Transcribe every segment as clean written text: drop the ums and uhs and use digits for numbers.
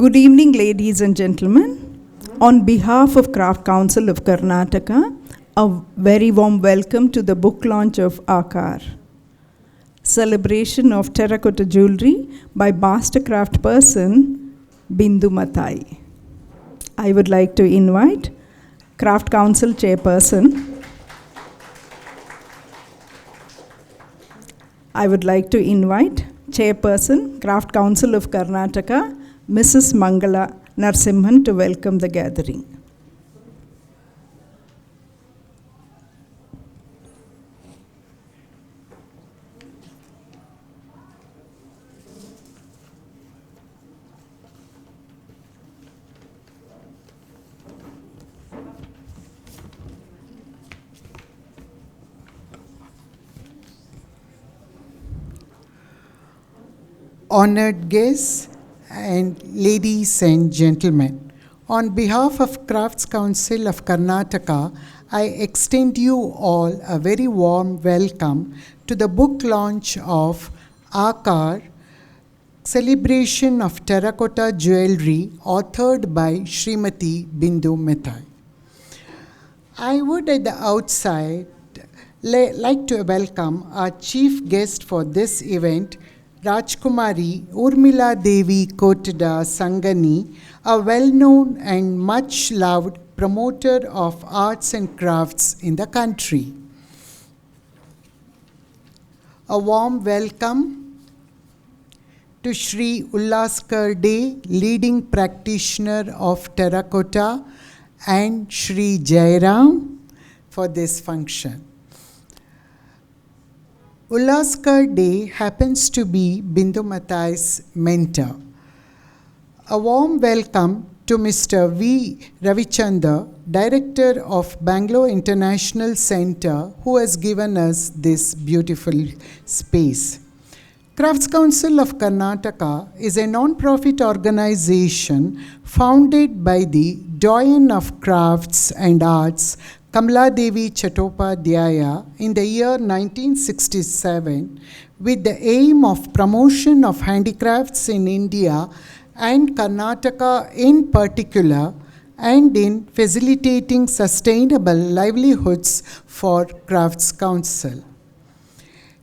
Good evening, ladies and gentlemen. On behalf of Craft Council of Karnataka, a very warm welcome to the book launch of AAKAAR, celebration of terracotta jewelry by master craft person Bindhu Mathai. I would like to invite Craft Council Chairperson. Chairperson, Craft Council of Karnataka, Mrs. Mangala Narsimhan, to welcome the gathering. Honored guests and ladies and gentlemen, on behalf of Crafts Council of Karnataka, I extend you all a very warm welcome to the book launch of AAKAAR, Celebration of Terracotta Jewellery, authored by Srimati Bindhu Mathai. I would at the outside like to welcome our chief guest for this event, Rajkumari Urmila Devi Kotada Sangani, a well-known and much-loved promoter of arts and crafts in the country. A warm welcome to Shri Ullaskar De, leading practitioner of terracotta, and Shri Jairam for this function. Ullaskar De happens to be Bindhu Mathai's mentor. A warm welcome to Mr. V. Ravichandra, Director of Bangalore International Center, who has given us this beautiful space. Crafts Council of Karnataka is a non-profit organization founded by the Doyen of Crafts and Arts, Kamala Devi Chattopadhyaya, in the year 1967, with the aim of promotion of handicrafts in India and Karnataka in particular, and in facilitating sustainable livelihoods for Crafts Council.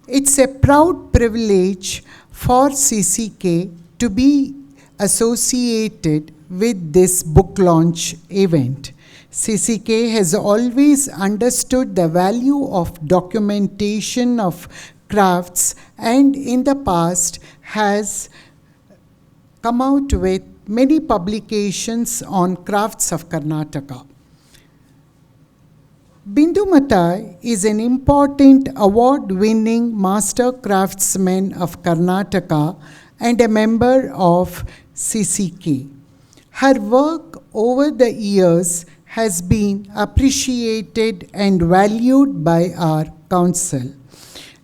It's a proud privilege for CCK to be associated with this book launch event. CCK has always understood the value of documentation of crafts and in the past has come out with many publications on crafts of Karnataka. Bindhu Mathai is an important award-winning master craftsman of Karnataka and a member of CCK. Her work over the years has been appreciated and valued by our council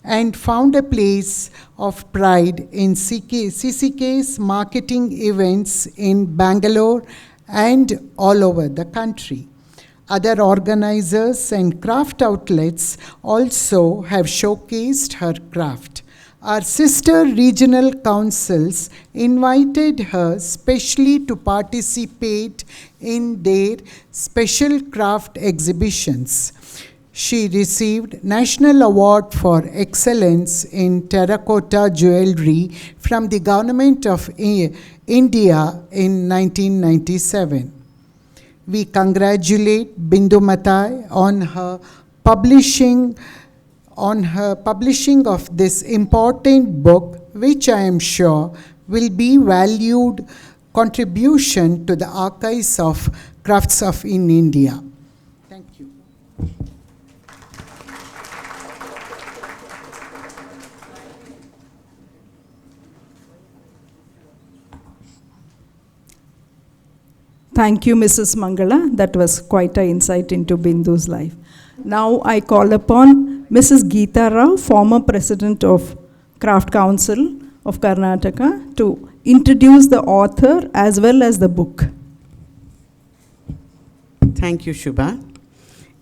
and found a place of pride in CCK's marketing events in Bangalore and all over the country. Other organizers and craft outlets also have showcased her craft. Our sister regional councils invited her specially to participate in their special craft exhibitions. She received National Award for Excellence in Terracotta Jewellery from the Government of India in 1997. We congratulate Bindhu Mathai on her publishing of this important book, which I am sure will be valued contribution to the archives of crafts of in India. Thank you. Thank you, Mrs. Mangala. That was quite an insight into Bindhu's life. Now I call upon Mrs. Geeta Rao, former President of Craft Council of Karnataka, to introduce the author as well as the book. Thank you, Shubha.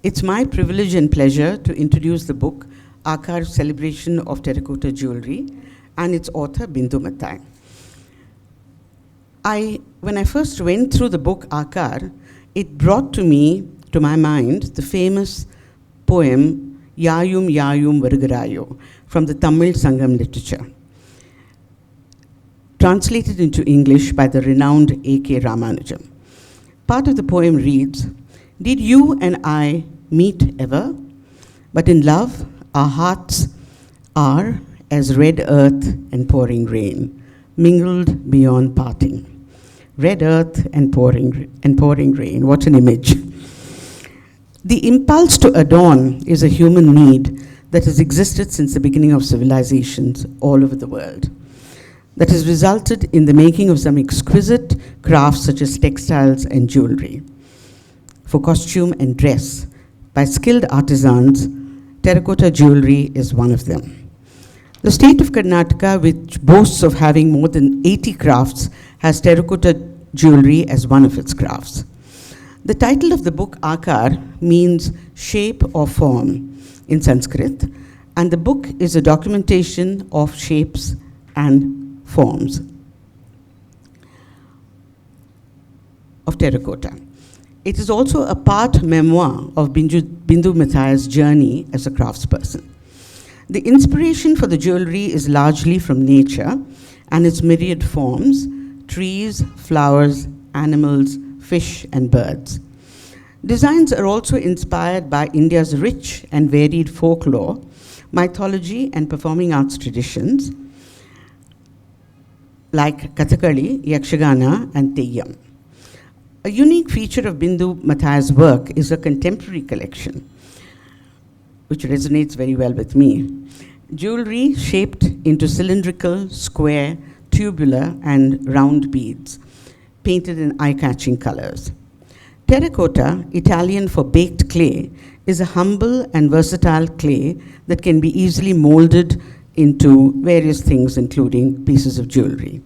It's my privilege and pleasure to introduce the book, AAKAAR Celebration of Terracotta Jewellery, and its author, Bindhu Mathai. When I first went through the book AAKAAR, it brought to my mind, the famous poem Yayum Yayum Varugarayo from the Tamil Sangam literature, translated into English by the renowned A.K. Ramanujam. Part of the poem reads, "Did you and I meet ever? But in love, our hearts are as red earth and pouring rain, mingled beyond parting." Red earth and pouring rain. What an image. The impulse to adorn is a human need that has existed since the beginning of civilizations all over the world, that has resulted in the making of some exquisite crafts such as textiles and jewelry. For costume and dress, by skilled artisans, terracotta jewelry is one of them. The state of Karnataka, which boasts of having more than 80 crafts, has terracotta jewelry as one of its crafts. The title of the book, AAKAAR, means shape or form in Sanskrit, and the book is a documentation of shapes and forms of terracotta. It is also a part memoir of Bindhu Mathai's journey as a craftsperson. The inspiration for the jewelry is largely from nature and its myriad forms: trees, flowers, animals, fish, and birds. Designs are also inspired by India's rich and varied folklore, mythology, and performing arts traditions like Kathakali, Yakshagana, and Teyyam. A unique feature of Bindhu Mathai's work is a contemporary collection, which resonates very well with me. Jewelry shaped into cylindrical, square, tubular, and round beads, painted in eye-catching colors. Terracotta, Italian for baked clay, is a humble and versatile clay that can be easily molded into various things, including pieces of jewelry.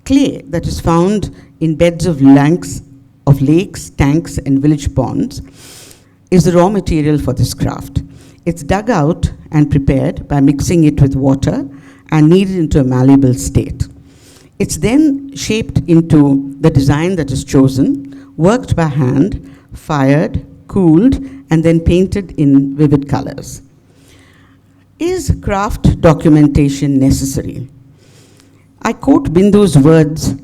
Clay that is found in beds of lakes, tanks, and village ponds is the raw material for this craft. It's dug out and prepared by mixing it with water and kneaded into a malleable state. It's then shaped into the design that is chosen, worked by hand, fired, cooled, and then painted in vivid colors. Is craft documentation necessary? I quote Bindhu's words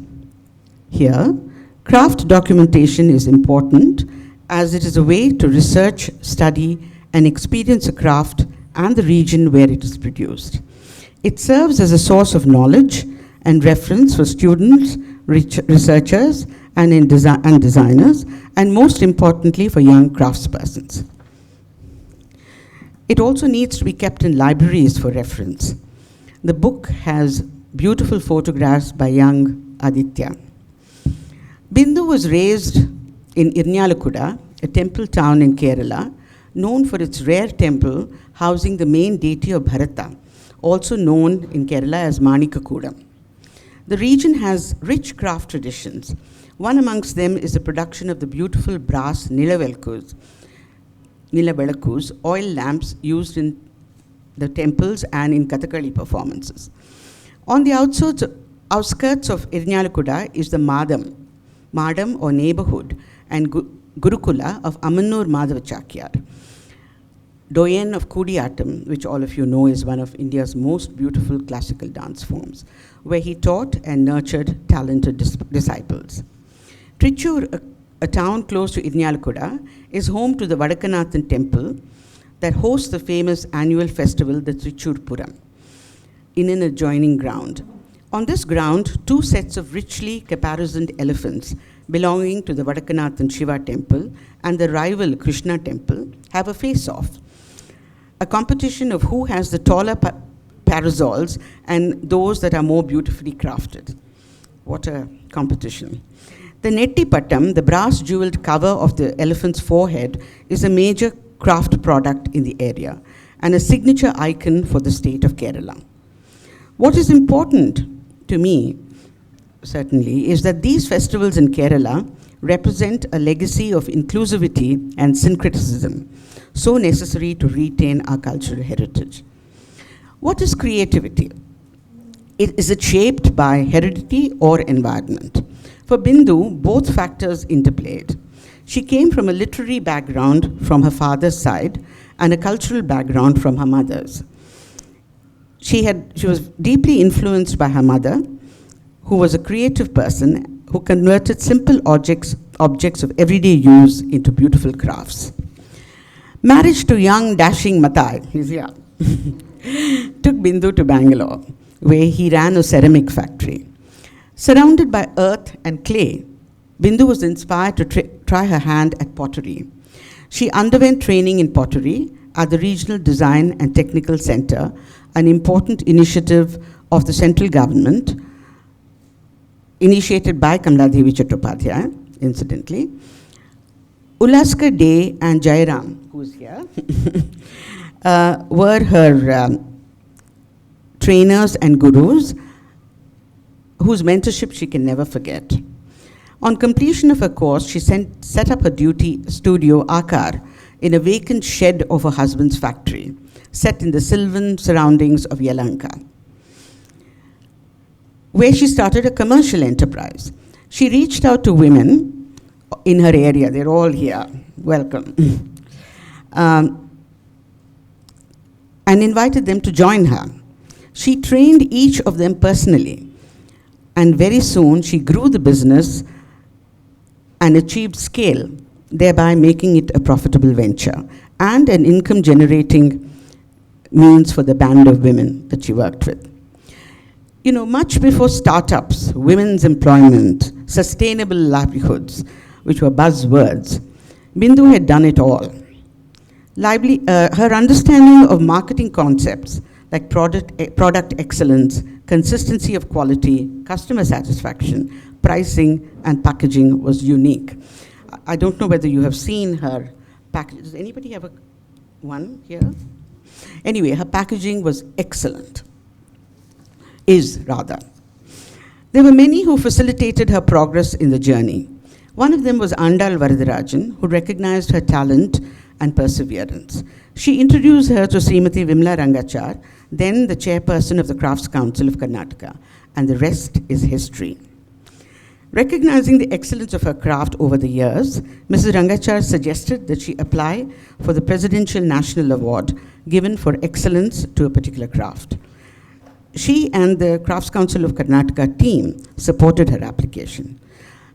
here: "Craft documentation is important as it is a way to research, study, and experience a craft and the region where it is produced. It serves as a source of knowledge and reference for students, researchers, and designers, and most importantly for young craftspersons. It also needs to be kept in libraries for reference. The book has beautiful photographs by young Aditya. Bindhu was raised in Irnyalakuda, a temple town in Kerala, known for its rare temple housing the main deity of Bharata, also known in Kerala as Manikakudam. The region has rich craft traditions. One amongst them is the production of the beautiful brass nilavelakus, oil lamps used in the temples and in Kathakali performances. On the outskirts of Irnyalakuda is the Madam or neighborhood, and Gurukula of Amanur Madhavachakyar, doyen of Kudiyatam, which all of you know is one of India's most beautiful classical dance forms, where he taught and nurtured talented disciples. Trichur, a town close to Irnyalakuda, is home to the Vadakanathan temple that hosts the famous annual festival, the Trichur Puram, in an adjoining ground. On this ground, two sets of richly caparisoned elephants belonging to the Vadakanathan Shiva temple and the rival Krishna temple have a face-off, a competition of who has the taller parasols and those that are more beautifully crafted. What a competition. The Netti Pattam, the brass jeweled cover of the elephant's forehead, is a major craft product in the area and a signature icon for the state of Kerala. What is important to me, certainly, is that these festivals in Kerala represent a legacy of inclusivity and syncretism, so necessary to retain our cultural heritage. What is creativity? Is it shaped by heredity or environment? For Bindhu, both factors interplayed. She came from a literary background from her father's side and a cultural background from her mother's. She was deeply influenced by her mother, who was a creative person who converted simple objects of everyday use into beautiful crafts. Marriage to young, dashing Mathai, he's here, took Bindhu to Bangalore, where he ran a ceramic factory. Surrounded by earth and clay, Bindhu was inspired to try her hand at pottery. She underwent training in pottery at the Regional Design and Technical Center, an important initiative of the central government, initiated by Kamaladevi Chattopadhyay, incidentally. Ulaskar Dey and Jairam, who's here, were her trainers and gurus, whose mentorship she can never forget. On completion of her course, she set up her studio, AAKAAR, in a vacant shed of her husband's factory, set in the sylvan surroundings of Yelahanka, where she started a commercial enterprise. She reached out to women in her area. They're all here. Welcome. And invited them to join her. She trained each of them personally. And very soon, she grew the business and achieved scale, thereby making it a profitable venture and an income-generating means for the band of women that she worked with. You know, much before startups, women's employment, sustainable livelihoods, which were buzzwords, Bindhu had done it all. Her understanding of marketing concepts like product excellence, consistency of quality, customer satisfaction, pricing, and packaging was unique. I don't know whether you have seen her package. Does anybody have one here? Anyway, her packaging was excellent. Rather. There were many who facilitated her progress in the journey. One of them was Andal Varadarajan, who recognized her talent and perseverance. She introduced her to Srimati Vimla Rangachar, then the chairperson of the Crafts Council of Karnataka, and the rest is history. Recognizing the excellence of her craft over the years, Mrs. Rangachar suggested that she apply for the Presidential National Award given for excellence to a particular craft. She and the Crafts Council of Karnataka team supported her application.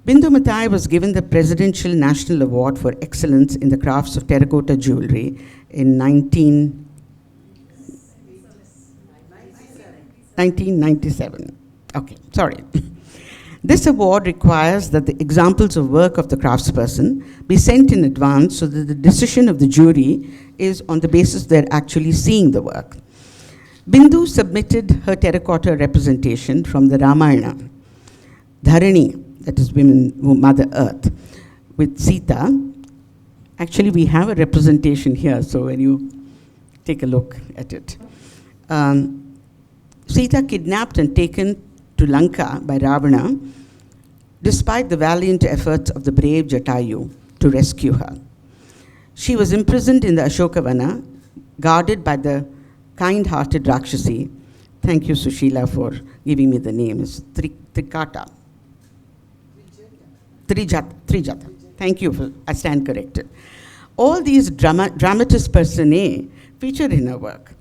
Bindhu Mathai was given the Presidential National Award for Excellence in the Crafts of Terracotta Jewellery in 1997. Okay, sorry. This award requires that the examples of work of the craftsperson be sent in advance so that the decision of the jury is on the basis they're actually seeing the work. Bindhu submitted her terracotta representation from the Ramayana, Dharani, that is women, Mother Earth, with Sita. Actually, we have a representation here, so when you take a look at it. Sita kidnapped and taken to Lanka by Ravana, despite the valiant efforts of the brave Jatayu to rescue her. She was imprisoned in the Ashokavana, guarded by the kind-hearted Rakshasi. Thank you, Sushila, for giving me the name. It's Trikata. Trijata. Thank you, I stand corrected. All these dramatis personae feature in her work.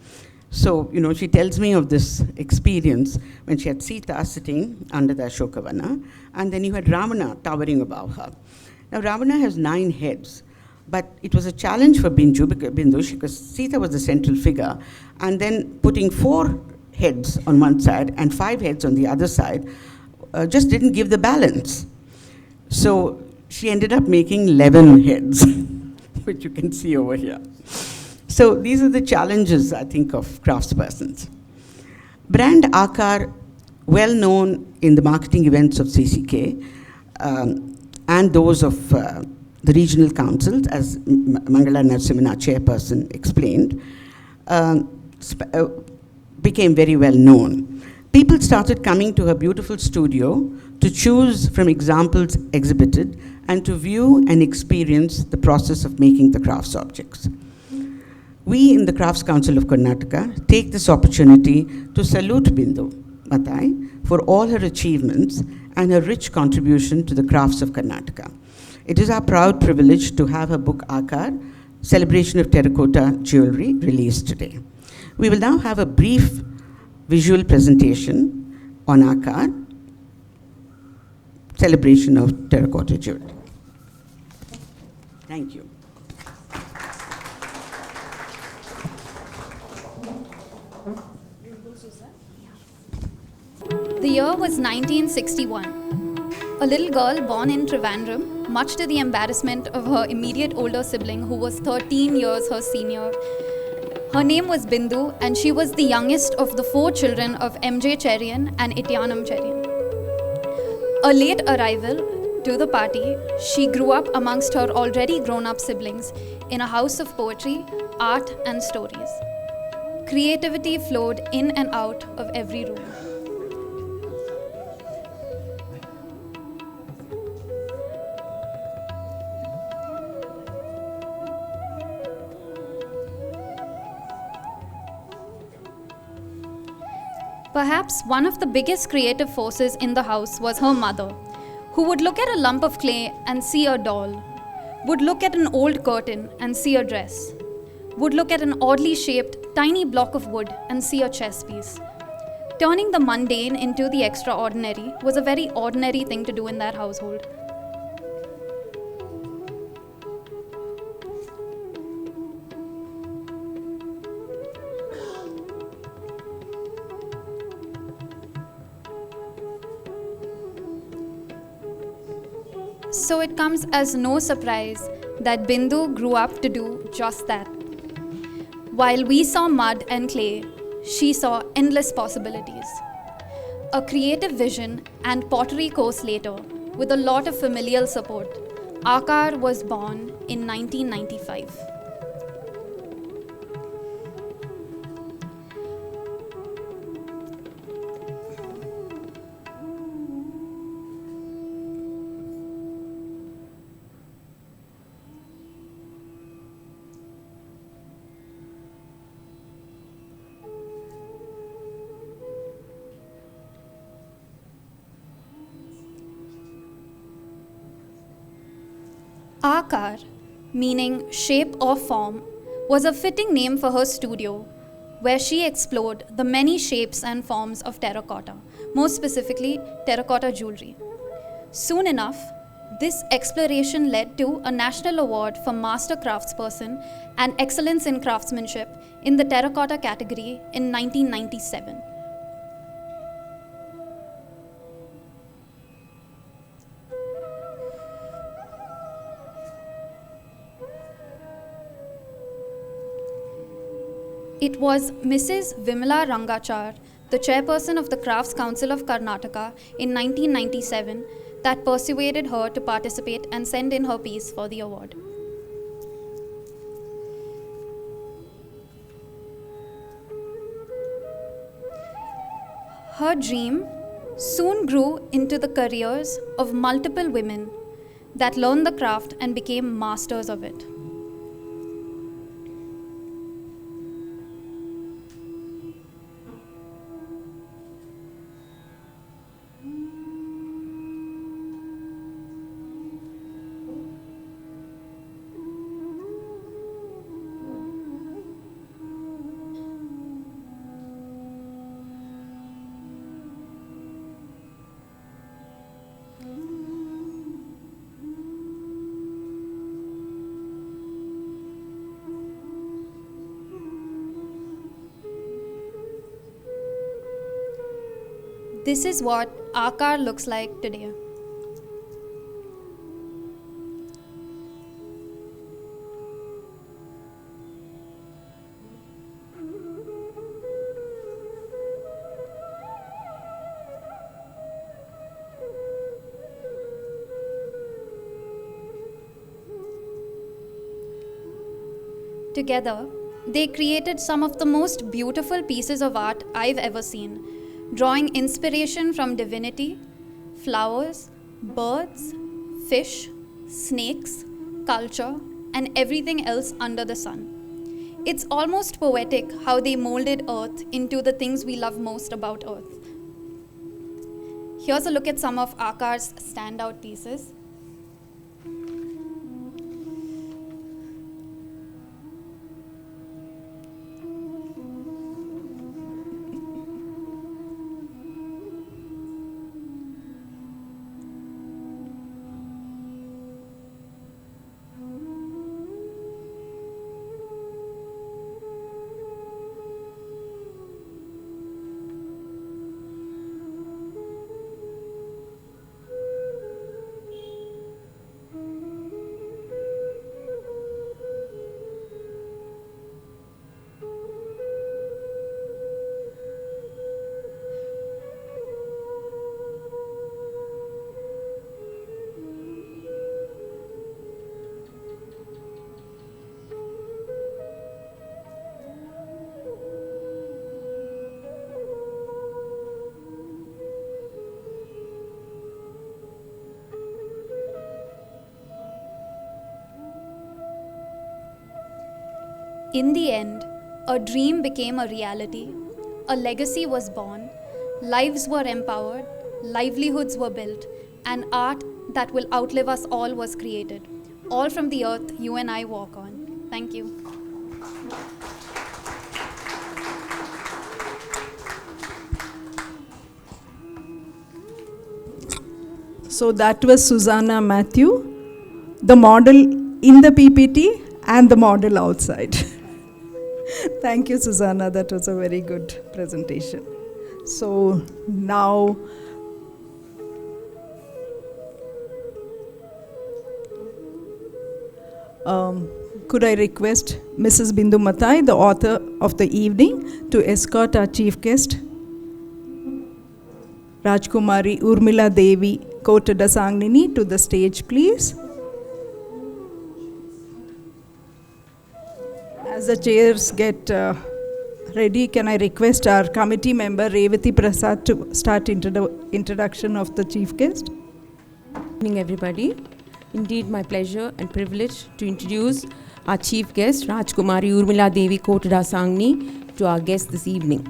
So, you know, she tells me of this experience when she had Sita sitting under the Ashokavana, and then you had Ravana towering above her. Now, Ravana has 9 heads, but it was a challenge for Bindhu because Sita was the central figure, and then putting 4 heads on one side and 5 heads on the other side just didn't give the balance. So she ended up making 11 heads, which you can see over here. So these are the challenges, I think, of craftspersons. Brand AAKAAR, well known in the marketing events of CCK and those of the regional councils, as Mangala Narasimhana, chairperson, explained, became very well known. People started coming to her beautiful studio to choose from examples exhibited and to view and experience the process of making the crafts objects. We in the Crafts Council of Karnataka take this opportunity to salute Bindhu Mathai for all her achievements and her rich contribution to the crafts of Karnataka. It is our proud privilege to have her book AAKAAR, Celebration of Terracotta Jewellery, released today. We will now have a brief visual presentation on AAKAAR, Celebration of Terracotta Jewellery. Thank you. The year was 1961. A little girl born in Trivandrum, much to the embarrassment of her immediate older sibling who was 13 years her senior. Her name was Bindhu and she was the youngest of the 4 children of M.J. Cherian and Ityanam Cherian. A late arrival to the party, she grew up amongst her already grown-up siblings in a house of poetry, art and stories. Creativity flowed in and out of every room. Perhaps one of the biggest creative forces in the house was her mother, who would look at a lump of clay and see a doll, would look at an old curtain and see a dress, would look at an oddly shaped tiny block of wood and see a chess piece. Turning the mundane into the extraordinary was a very ordinary thing to do in that household. So it comes as no surprise that Bindhu grew up to do just that. While we saw mud and clay, she saw endless possibilities. A creative vision and pottery course later, with a lot of familial support, AAKAAR was born in 1995. AAKAAR, meaning shape or form, was a fitting name for her studio, where she explored the many shapes and forms of terracotta, more specifically terracotta jewelry. Soon enough, this exploration led to a national award for Master Craftsperson and Excellence in Craftsmanship in the terracotta category in 1997. It was Mrs. Vimala Rangachar, the chairperson of the Crafts Council of Karnataka in 1997, that persuaded her to participate and send in her piece for the award. Her dream soon grew into the careers of multiple women that learned the craft and became masters of it. This is what AAKAAR looks like today. Together, they created some of the most beautiful pieces of art I've ever seen, drawing inspiration from divinity, flowers, birds, fish, snakes, culture, and everything else under the sun. It's almost poetic how they molded Earth into the things we love most about Earth. Here's a look at some of AAKAAR's standout pieces. In the end, a dream became a reality, a legacy was born, lives were empowered, livelihoods were built, and art that will outlive us all was created, all from the earth you and I walk on. Thank you. So that was Susanna Matthew, the model in the PPT and the model outside. Thank you, Susanna. That was a very good presentation. So now, could I request Mrs. Bindhu Mathai, the author of the evening, to escort our chief guest, Rajkumari Urmila Devi Kotada Sangnini, to the stage, please. As the chairs get ready, can I request our committee member Revati Prasad to start introduction of the chief guest? Good evening, everybody. Indeed, my pleasure and privilege to introduce our chief guest, Rajkumari Urmila Devi Kotada Sangni, to our guest this evening.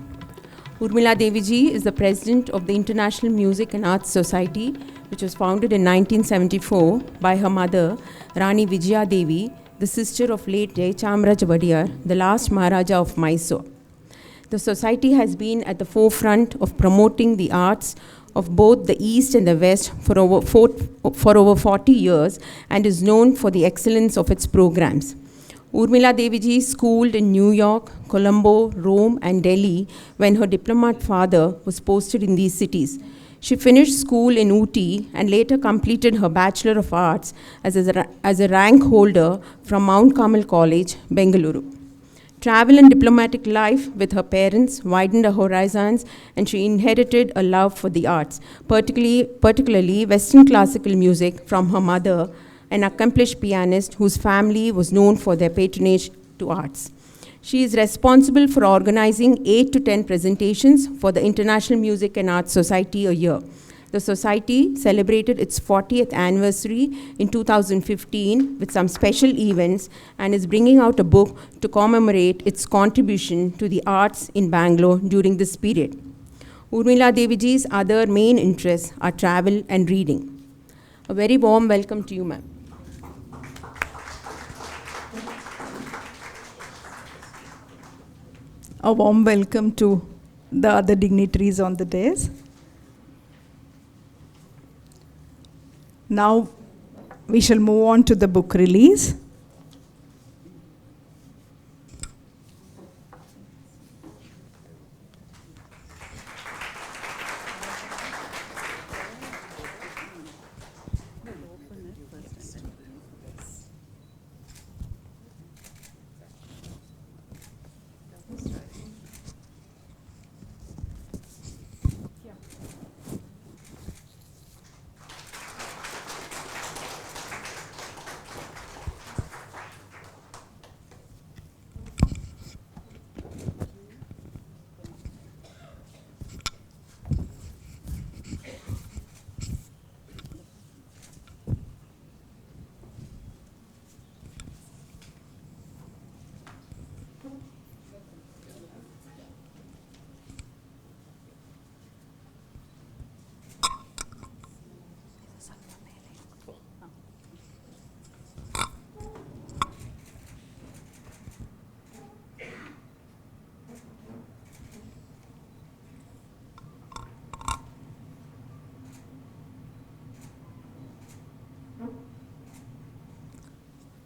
Urmila Devi ji is the president of the International Music and Arts Society, which was founded in 1974 by her mother, Rani Vijaya Devi, the sister of late Jayachamraj Vadiyar, the last Maharaja of Mysore. The society has been at the forefront of promoting the arts of both the East and the West for over 40 years and is known for the excellence of its programs. Urmila Deviji schooled in New York, Colombo, Rome, and Delhi when her diplomat father was posted in these cities. She finished school in Ooty and later completed her Bachelor of Arts as a rank holder from Mount Carmel College, Bengaluru. Travel and diplomatic life with her parents widened her horizons, and she inherited a love for the arts, particularly Western classical music from her mother, an accomplished pianist whose family was known for their patronage to arts. She is responsible for organizing 8 to 10 presentations for the International Music and Arts Society a year. The society celebrated its 40th anniversary in 2015 with some special events and is bringing out a book to commemorate its contribution to the arts in Bangalore during this period. Urmila Deviji's other main interests are travel and reading. A very warm welcome to you, ma'am. A warm welcome to the other dignitaries on the dais. Now we shall move on to the book release.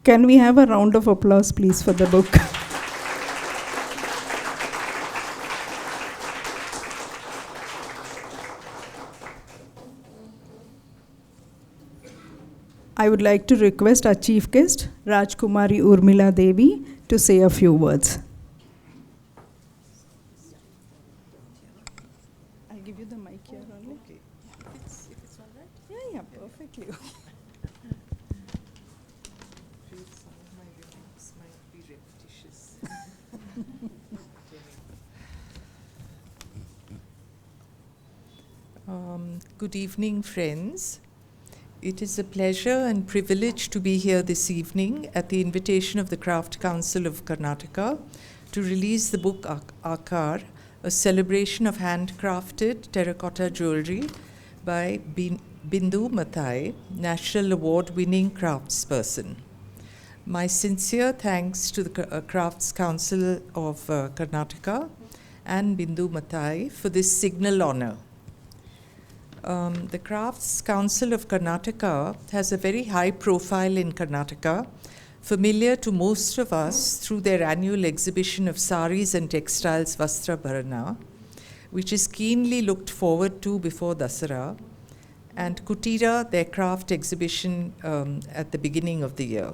Can we have a round of applause, please, for the book? I would like to request our chief guest, Rajkumari Urmila Devi, to say a few words. I'll give you the mic here only. Okay. If it's all right? Yeah, perfectly. Some of my remarks might be repetitious. Good evening, friends. It is a pleasure and privilege to be here this evening at the invitation of the Craft Council of Karnataka to release the book AAKAAR, a celebration of handcrafted terracotta jewellery by Bindhu Mathai, National Award-winning craftsperson. My sincere thanks to the Crafts Council of Karnataka and Bindhu Mathai for this signal honour. The Crafts Council of Karnataka has a very high profile in Karnataka, familiar to most of us through their annual exhibition of saris and textiles Vastra Bharana, which is keenly looked forward to before Dasara, and Kutira, their craft exhibition at the beginning of the year.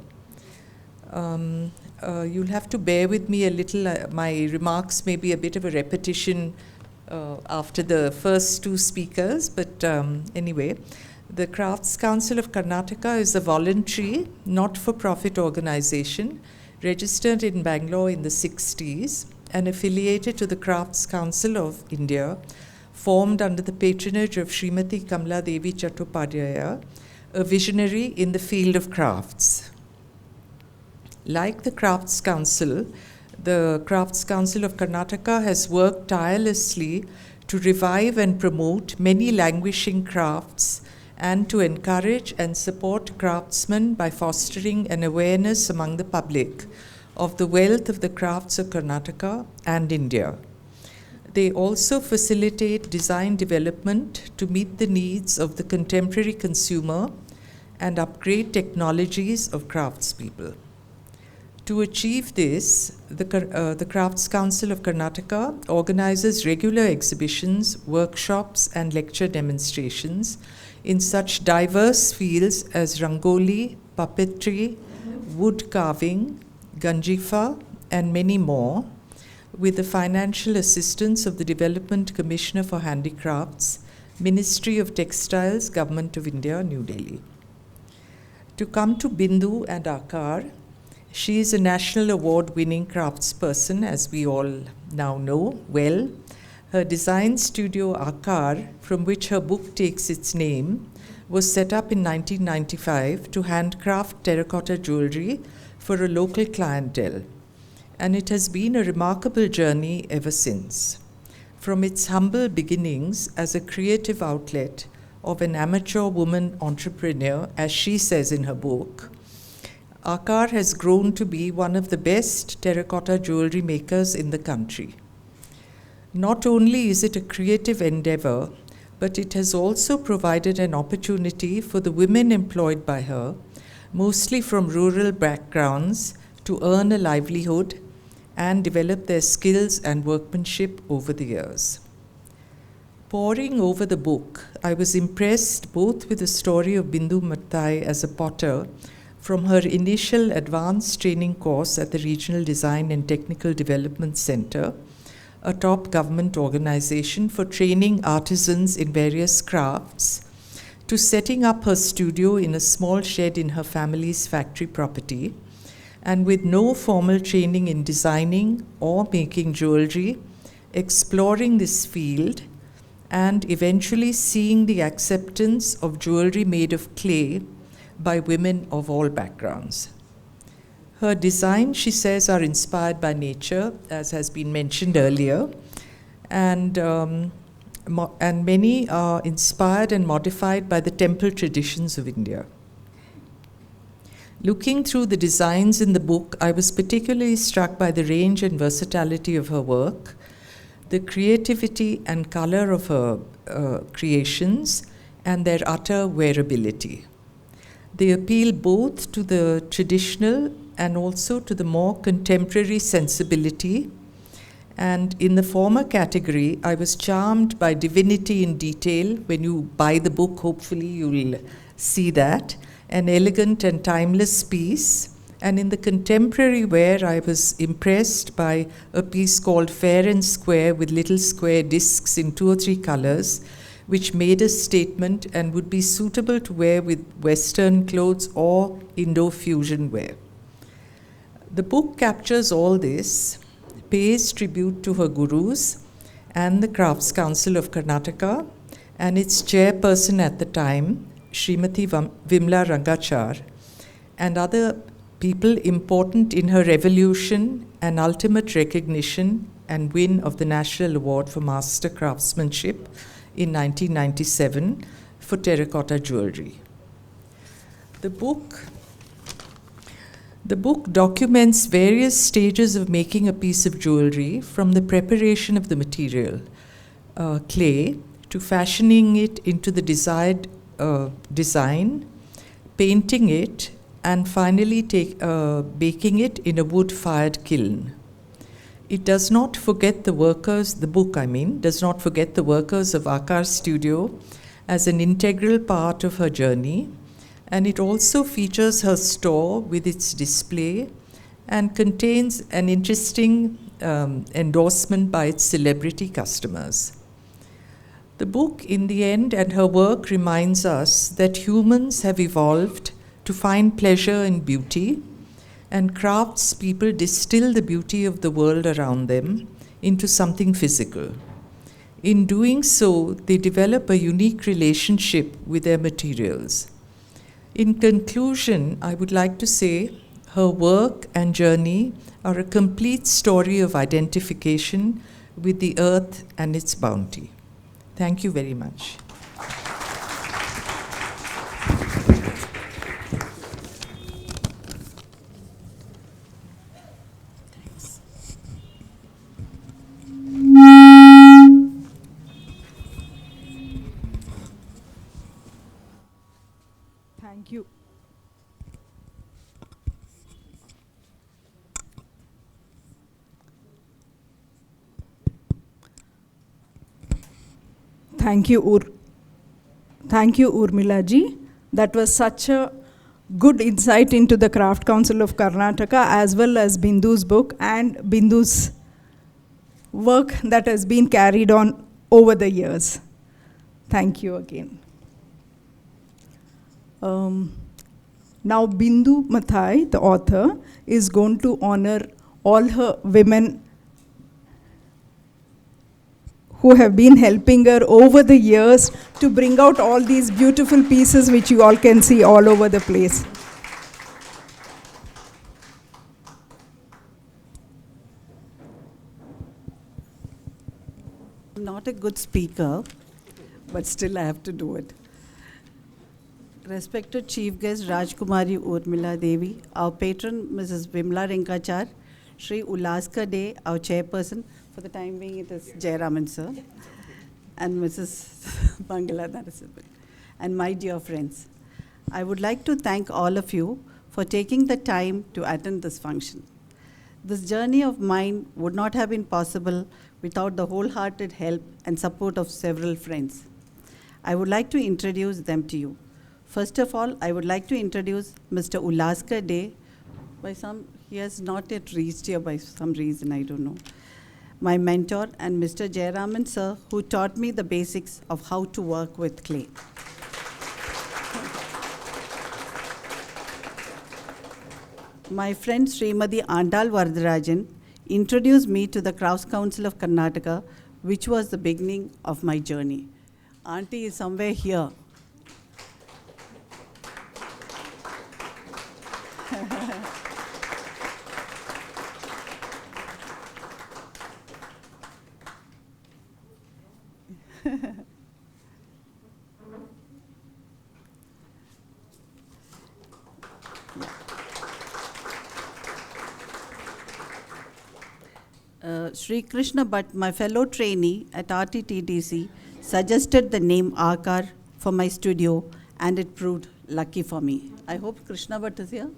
You'll have to bear with me a little. My remarks may be a bit of a repetition after the first two speakers, but anyway, the Crafts Council of Karnataka is a voluntary, not-for-profit organization registered in Bangalore in the 60s and affiliated to the Crafts Council of India, formed under the patronage of Srimati Kamala Devi Chattopadhyaya, a visionary in the field of crafts. Like the Crafts Council, the Crafts Council of Karnataka has worked tirelessly to revive and promote many languishing crafts and to encourage and support craftsmen by fostering an awareness among the public of the wealth of the crafts of Karnataka and India. They also facilitate design development to meet the needs of the contemporary consumer and upgrade technologies of craftspeople. To achieve this, the Crafts Council of Karnataka organizes regular exhibitions, workshops, and lecture demonstrations in such diverse fields as rangoli, puppetry, wood carving, ganjifa, and many more, with the financial assistance of the Development Commissioner for Handicrafts, Ministry of Textiles, Government of India, New Delhi. To come to Bindhu and AAKAAR, she is a national award-winning craftsperson, as we all now know well. Her design studio, AAKAAR, from which her book takes its name, was set up in 1995 to handcraft terracotta jewellery for a local clientele. And it has been a remarkable journey ever since. From its humble beginnings as a creative outlet of an amateur woman entrepreneur, as she says in her book, AAKAAR has grown to be one of the best terracotta jewellery makers in the country. Not only is it a creative endeavour, but it has also provided an opportunity for the women employed by her, mostly from rural backgrounds, to earn a livelihood and develop their skills and workmanship over the years. Poring over the book, I was impressed both with the story of Bindhu Mathai as a potter from her initial advanced training course at the Regional Design and Technical Development Center, a top government organization for training artisans in various crafts, to setting up her studio in a small shed in her family's factory property, and with no formal training in designing or making jewelry, exploring this field, and eventually seeing the acceptance of jewelry made of clay by women of all backgrounds. Her designs, she says, are inspired by nature, as has been mentioned earlier, and many are inspired and modified by the temple traditions of India. Looking through the designs in the book, I was particularly struck by the range and versatility of her work, the creativity and color of her creations, and their utter wearability. They appeal both to the traditional and also to the more contemporary sensibility. And in the former category, I was charmed by divinity in detail. When you buy the book, hopefully you'll see that. An elegant and timeless piece. And in the contemporary wear, I was impressed by a piece called Fair and Square with little square discs in 2 or 3 colors, which made a statement and would be suitable to wear with Western clothes or Indo-fusion wear. The book captures all this, pays tribute to her gurus and the Crafts Council of Karnataka and its chairperson at the time, Srimati Vimla Rangachar, and other people important in her revolution and ultimate recognition and win of the National Award for Master Craftsmanship in 1997 for Terracotta Jewellery. The book documents various stages of making a piece of jewellery, from the preparation of the material, clay, to fashioning it into the desired design, painting it, and finally baking it in a wood-fired kiln. It does not forget the workers, the book I mean, does not forget the workers of AAKAAR Studio as an integral part of her journey, and it also features her store with its display and contains an interesting endorsement by its celebrity customers. The book, in the end, and her work reminds us that humans have evolved to find pleasure in beauty, and crafts people distill the beauty of the world around them into something physical. In doing so, they develop a unique relationship with their materials. In conclusion, I would like to say her work and journey are a complete story of identification with the earth and its bounty. Thank you very much. Thank you. Thank you, Urmila ji. That was such a good insight into the Craft Council of Karnataka, as well as Bindhu's book and Bindhu's work that has been carried on over the years. Thank you again. Now Bindhu Mathai, the author, is going to honor all her women who have been helping her over the years to bring out all these beautiful pieces which you all can see all over the place. I'm not a good speaker, but still I have to do it. Respected Chief Guest Rajkumari Urmila Devi, our patron Mrs. Vimla Rangachar, Shri Ulaska Day, our chairperson, for the time being it is Jayaraman sir, and Mrs. Bangala Narasimhan, and my dear friends. I would like to thank all of you for taking the time to attend this function. This journey of mine would not have been possible without the wholehearted help and support of several friends. I would like to introduce them to you. First of all, I would like to introduce Mr. Ulaska Day. He has not yet reached here by some reason, I don't know. My mentor, and Mr. Jayaraman sir, who taught me the basics of how to work with clay. My friend Srimati Andal Vardarajan introduced me to the Crafts Council of Karnataka, which was the beginning of my journey. Auntie is somewhere here. Sri Krishna Bhatt, my fellow trainee at RTTDC, suggested the name AAKAAR for my studio and it proved lucky for me. I hope Krishna Bhatt is here.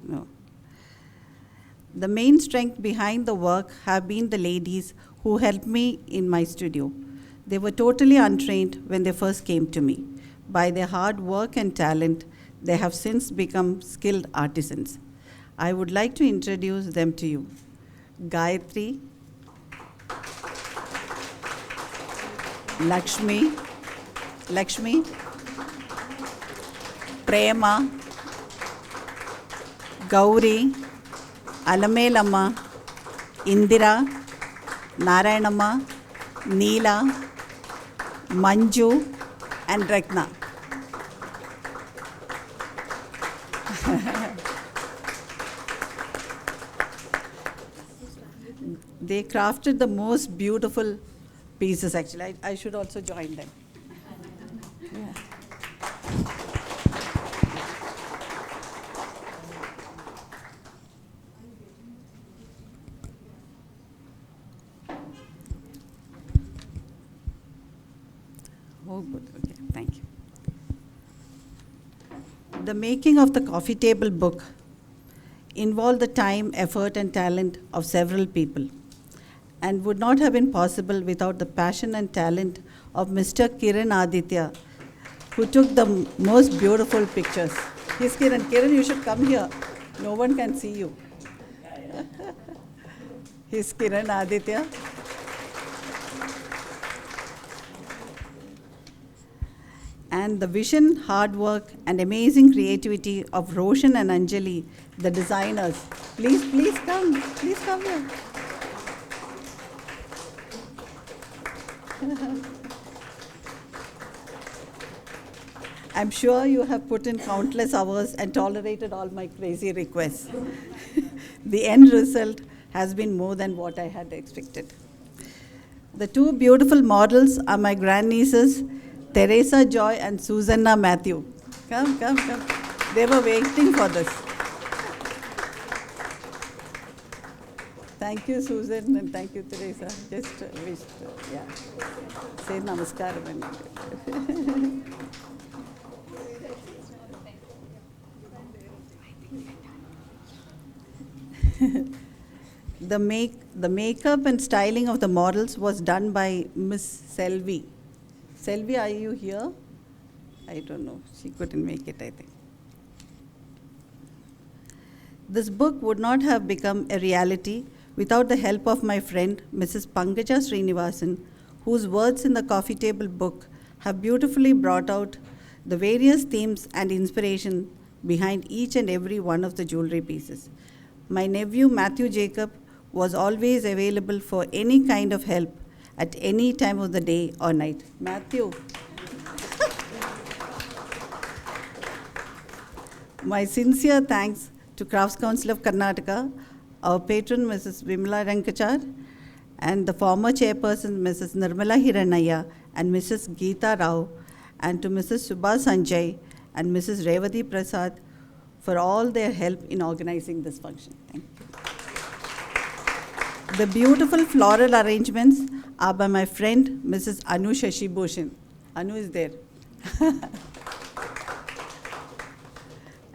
No. The main strength behind the work have been the ladies who helped me in my studio. They were totally untrained when they first came to me. By their hard work and talent, they have since become skilled artisans. I would like to introduce them to you. Gayatri, Lakshmi, Prema, Gauri, Alamelama, Indira, Narayanama, Neela, Manju, and Rekna. They crafted the most beautiful pieces, actually. I should also join them. Yeah. Oh, good. Okay, thank you. The making of the coffee table book involved the time, effort, and talent of several people, and would not have been possible without the passion and talent of Mr. Kiran Aditya, who took the most beautiful pictures. Here's Kiran. Kiran, you should come here. No one can see you. Here's Kiran Aditya. And the vision, hard work, and amazing creativity of Roshan and Anjali, the designers. Please come. Please come here. I'm sure you have put in countless hours and tolerated all my crazy requests. The end result has been more than what I had expected. The two beautiful models are my grandnieces, Teresa Joy and Susanna Matthew. Come. They were waiting for this. Thank you, Susan, and thank you, Teresa. Just wished, say namaskaram. The makeup and styling of the models was done by Miss Selvi. Selvi, are you here? I don't know. She couldn't make it, I think. This book would not have become a reality without the help of my friend, Mrs. Pankaja Srinivasan, whose words in the coffee table book have beautifully brought out the various themes and inspiration behind each and every one of the jewelry pieces. My nephew, Matthew Jacob, was always available for any kind of help at any time of the day or night. Matthew. My sincere thanks to Crafts Council of Karnataka, our patron, Mrs. Vimla Rankachar, and the former chairperson, Mrs. Nirmala Hiranaya, and Mrs. Geeta Rao, and to Mrs. Subha Sanjay and Mrs. Revati Prasad for all their help in organizing this function. Thank you. The beautiful floral arrangements are by my friend, Mrs. Anu Shashibhushan. Anu is there.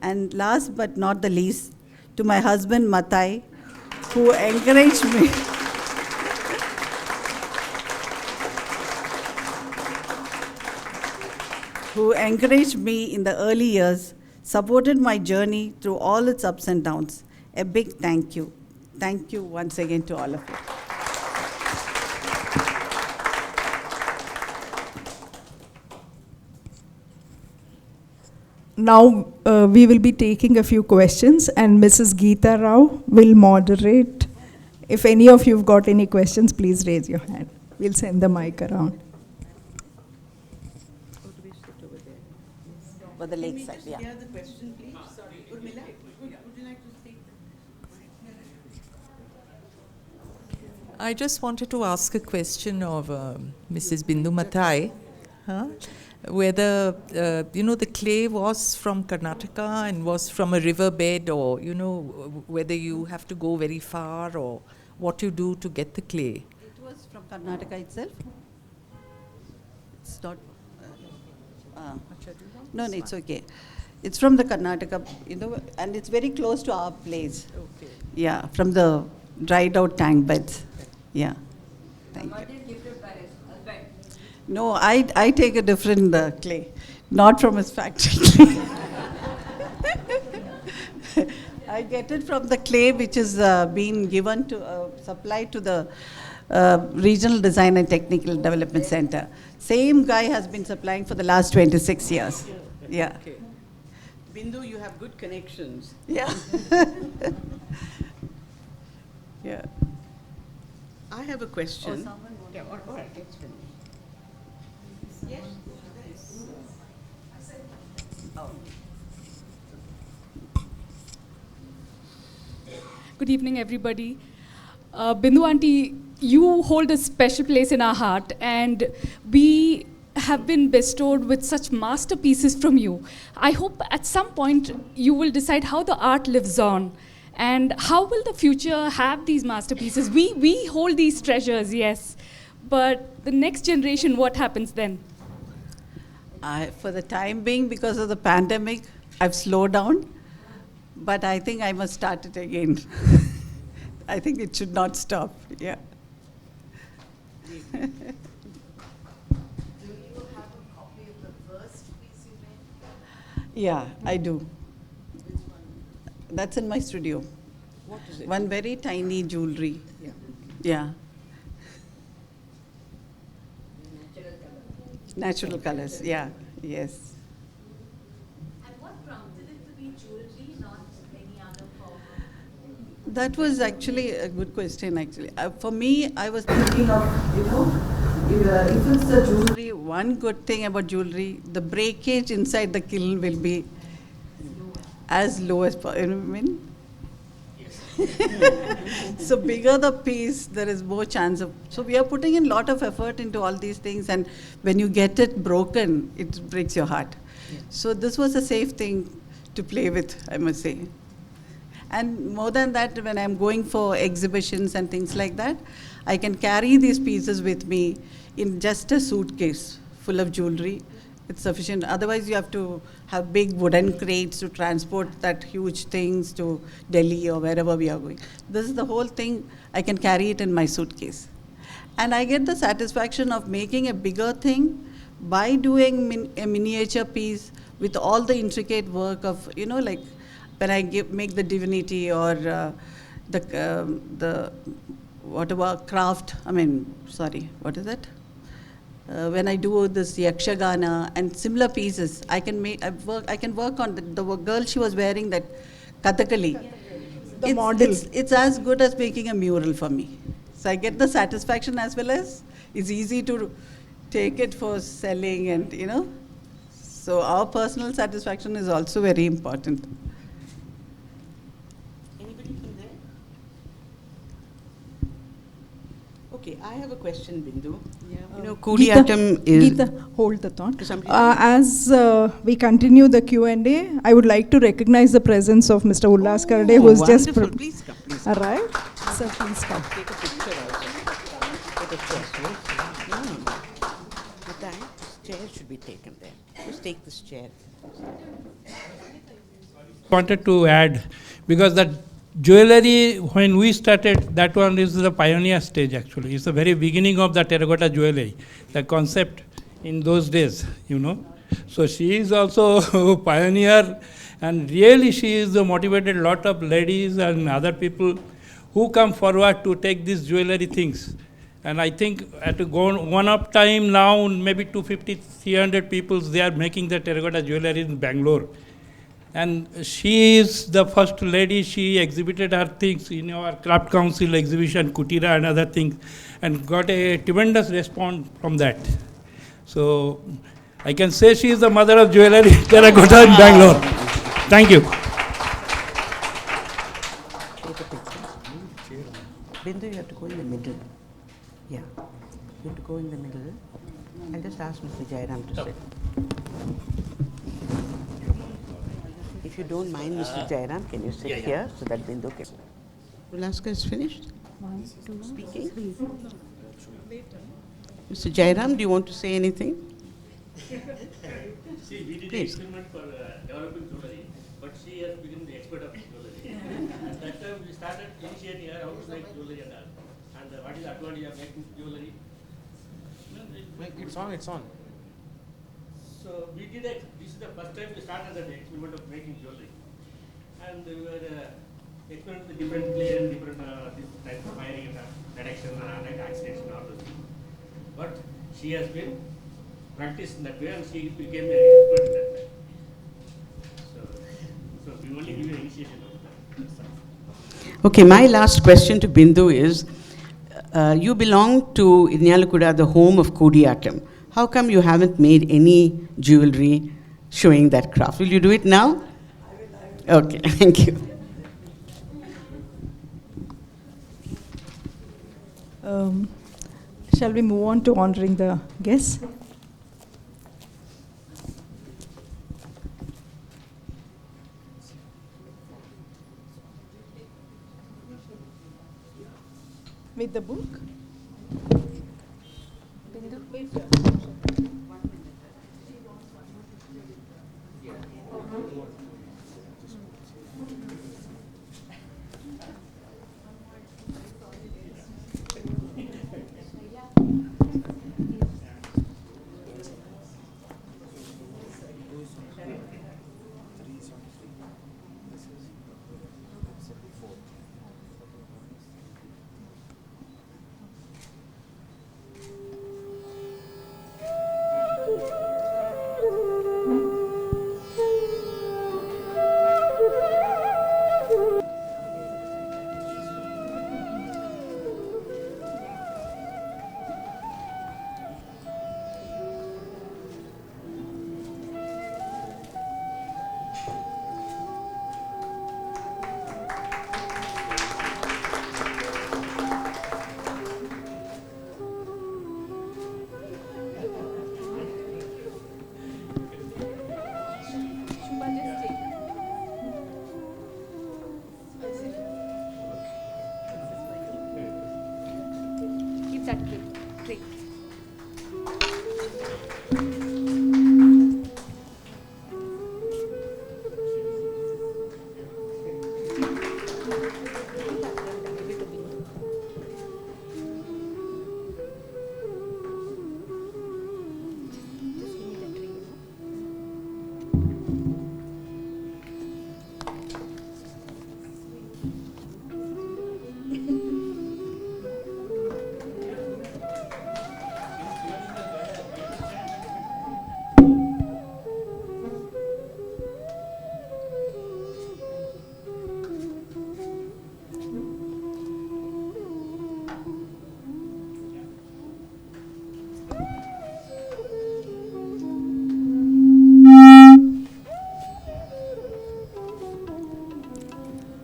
And last but not the least, to my husband, Mathai, who encouraged me. Who encouraged me in the early years, supported my journey through all its ups and downs. A big thank you. Thank you once again to all of you. Now we will be taking a few questions and Mrs. Geeta Rao will moderate. If any of you have got any questions, please raise your hand. We'll send the mic around. For the lake side, yeah. Hear the question, please. Sorry, Urmila, would you like to speak? I just wanted to ask a question of Mrs. Bindhu Mathai. Whether, the clay was from Karnataka and was from a riverbed, or, whether you have to go very far, or what you do to get the clay. It was from Karnataka itself. It's not. No, it's okay. It's from the Karnataka, and it's very close to our place. Okay. Yeah, from the dried out tank beds. Yeah. Thank you. No, I take a different clay, not from his factory. I get it from the clay which is being given to, supplied to the Regional Design and Technical Development Center. Same guy has been supplying for the last 26 years. Yeah. Okay. Bindhu, you have good connections. Yeah. Yeah. I have a question. Yeah, all right, let's finish. Yes. Good evening, everybody. Bindhu Auntie, you hold a special place in our heart, and we have been bestowed with such masterpieces from you. I hope at some point you will decide how the art lives on, and how will the future have these masterpieces. We hold these treasures, yes, but the next generation, what happens then? For the time being, because of the pandemic, I've slowed down, but I think I must start it again. I think it should not stop, yeah. Do you have a copy of the first piece you made? Yeah, I do. Which one? That's in my studio. What is it? One very tiny jewelry. Yeah. Yeah, Natural color. natural colors, yeah, yes. And what prompted it to be jewelry, not any other form of? That was actually a good question, actually. For me, I was thinking of, if it's the jewelry, one good thing about jewelry, the breakage inside the kiln will be as low as possible. You know what I mean? So bigger the piece, there is more chance of. So we are putting in a lot of effort into all these things, and when you get it broken, it breaks your heart. Yeah. So this was a safe thing to play with, I must say. And more than that, when I'm going for exhibitions and things like that, I can carry these pieces with me in just a suitcase full of jewelry. It's sufficient. Otherwise, you have to have big wooden crates to transport that huge things to Delhi or wherever we are going. This is the whole thing. I can carry it in my suitcase. And I get the satisfaction of making a bigger thing by doing a miniature piece with all the intricate work of, like when I make the divinity or the whatever craft, what is it? When I do this yakshagana and similar pieces, I can work on the girl, she was wearing that Kathakali. The model. It's as good as making a mural for me. So I get the satisfaction as well as it's easy to take it for selling and. So our personal satisfaction is also very important. Anybody from there? Okay, I have a question, Bindhu. Kodiyatam is... Geeta, hold the thought. Somebody- As we continue the Q&A, I would like to recognize the presence of Mr. Ullas Karade, who is just... Wonderful. Please come, please come. Arrived. So please come. Take a picture also. Take a chair. No. Mathai, this chair should be taken there. Just take this chair. Wanted to add, because that jewellery, when we started, that one is the pioneer stage actually. It's the very beginning of the terracotta jewellery, the concept in those days, So she is also a pioneer, and really she is motivated a lot of ladies and other people who come forward to take these jewellery things. And I think at one up time now, maybe 250, 300 people, they are making the terracotta jewellery in Bangalore. And she is the first lady, she exhibited her things in our Craft Council exhibition, Kutira and other things, and got a tremendous response from that. So I can say she is the mother of jewellery terracotta in Bangalore. Thank you. Take a picture. Bindhu, you have to go in the middle. Yeah. You have to go in the middle. And just ask Mr. Jairam to sit. If you don't mind, Mr. Jairam, can you sit here so that Bindhu can... Ulaska is finished? Speaking? Mr. Jairam, do you want to say anything? See, we did an experiment for developing jewellery, but she has become the expert of jewellery. At that time, we started initiating her how to make jewellery and all. And what is the advantage of making jewellery? It's on, it's on. So we did this is the first time we started the experiment of making jewellery. And we were experimenting with different clay and different types of firing and detection and accidents and all those things. But she has been practiced in that way and she became an expert in that way. So we only give you initiation of that. Okay, my last question to Bindhu is, you belong to Irnyalakuda, the home of Kodiyatam. How come you haven't made any jewelry showing that craft? Will you do it now? I will. Okay, thank you. Shall we move on to honoring the guests? With the book?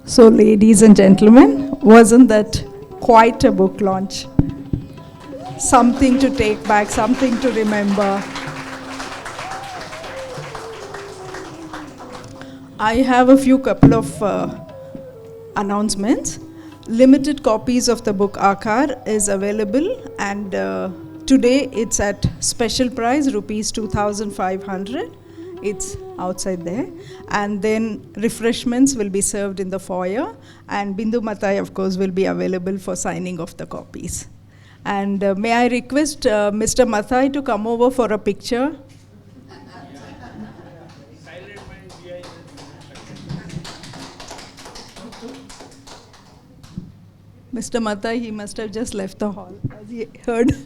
So, ladies and gentlemen, wasn't that quite a book launch? Something to take back, something to remember. I have a couple of announcements. Limited copies of the book AAKAAR is available, and today it's at special price, rupees 2,500. It's outside there. And then refreshments will be served in the foyer, and Bindhu Mathai, of course, will be available for signing of the copies. And may I request Mr. Mathai to come over for a picture? Mr. Mathai, he must have just left the hall, as he heard.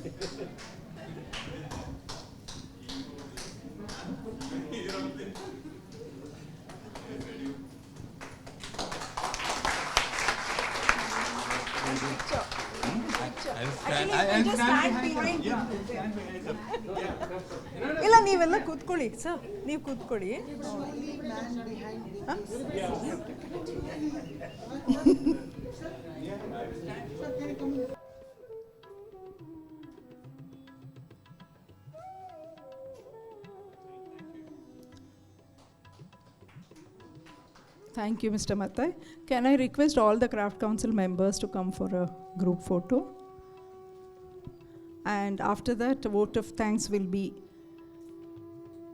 I'll just stand behind you. ಇಲ್ಲ ನೀವೆಲ್ಲ ಕೂತ್ಕೊಳ್ಳಿ sir, ನೀವು ಕೂತ್ಕೊಳ್ಳಿ. Thank you, Mr. Mathai. Can I request all the Craft Council members to come for a group photo? And after that, a vote of thanks will be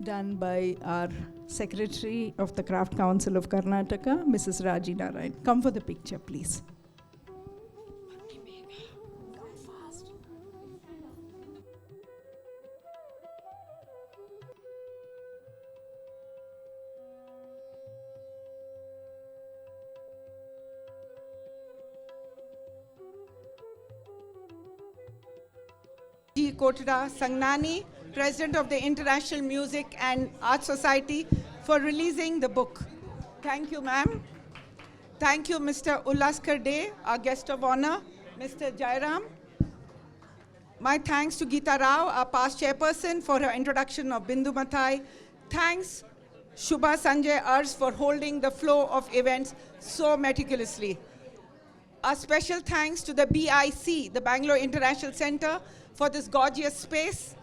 done by our Secretary of the Craft Council of Karnataka, Mrs. Raji Narayan. Come for the picture, please. Kotada Sangnani, President of the International Music and Art Society, for releasing the book. Thank you, ma'am. Thank you, Mr. Ullaskar Day, our guest of honor, Mr. Jairam. My thanks to Geeta Rao, our past chairperson, for her introduction of Bindhu Mathai. Thanks, Shubha Sanjay Ars, for holding the flow of events so meticulously. A special thanks to the BIC, the Bangalore International Center, for this gorgeous space.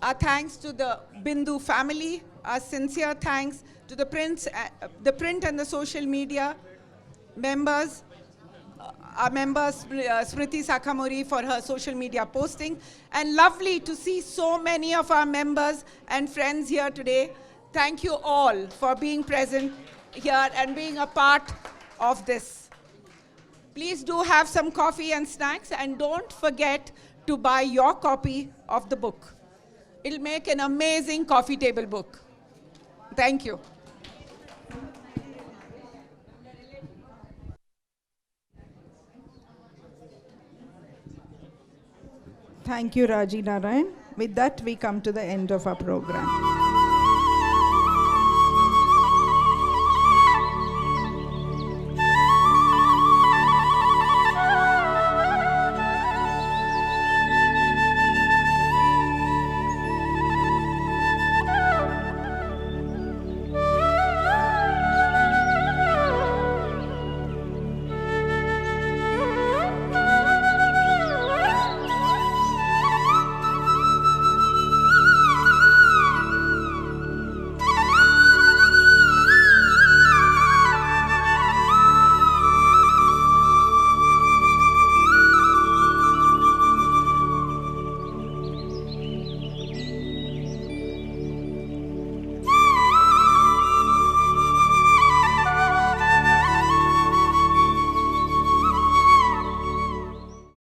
Our thanks to the Bindhu family. Our sincere thanks to the print and the social media members. Our members, Smriti Sakamuri, for her social media posting. And lovely to see so many of our members and friends here today. Thank you all for being present here and being a part of this. Please do have some coffee and snacks, and don't forget to buy your copy of the book. It'll make an amazing coffee table book. Thank you. Thank you, Raji Narayan. With that, we come to the end of our program.